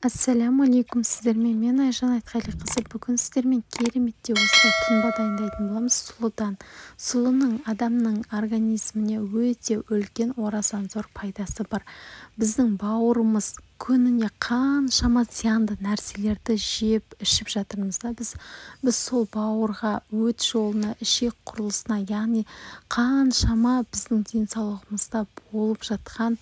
Ассаляму алейкум, сіздермен мен Айжан Айтқалиқызы. Бүгін сіздермен кереметте осылай тұнба дайындайтын боламыз сұлыдан. Сұлының адамның организміне өте үлкен орасан зор пайдасы бар. Біздің бауырымыз күніне қаншама зиянды нәрселерді жеп ішіп жатырмыз да біз сол бауырға, өт жолына, ішек құрылысына, яғни қаншама біздің денсаулығымызда болып жатқан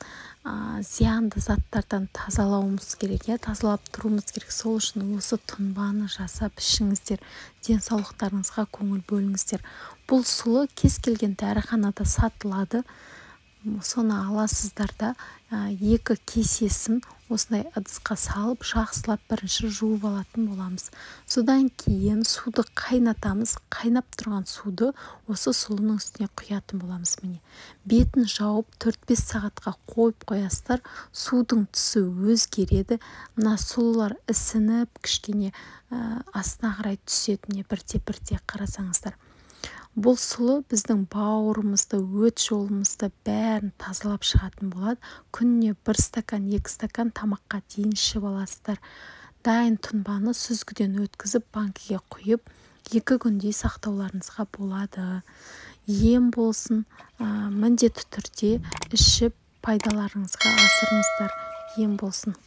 зиянды заттардан тазалауымыз керек, тазалап тұруымыз керек. Сол үшін осы тұнбаны жасап ішіңіздер, денсаулықтарыңызға көңіл бөліңіздер. Бұл сұлы кез келген дәріханада сатылады. Соны аласыздар да 2 кесесін осындай ыдысқа салып жақсылап бірінші жуып алатын боламыз. Содан кейін суды қайнатамыз. Қайнап тұрған суды осы сұлының үстіне құятын боламыз. Міне бетін жауып 4-5 сағатқа қойып қоясыздар. Судың түсі өзгереді. Мына сұлылар ісініп кішкене астына қарай түсетіне бірте-бірте қарасаңыздар. Бұл сұлы біздің бауырымызды, өт жолымызды бәрін тазалап шығатын болады. Күніне 1 стакан, 2 стакан тамаққа дейін ішіп аласыздар. Дайын тұнбаны сүзгіден өткізіп банкіге құйып 2 күндей сақтауларыңызға болады. Ем болсын, міндетті түрде ішіп пайдаларыңызға асырыңыздар. Ем болсын.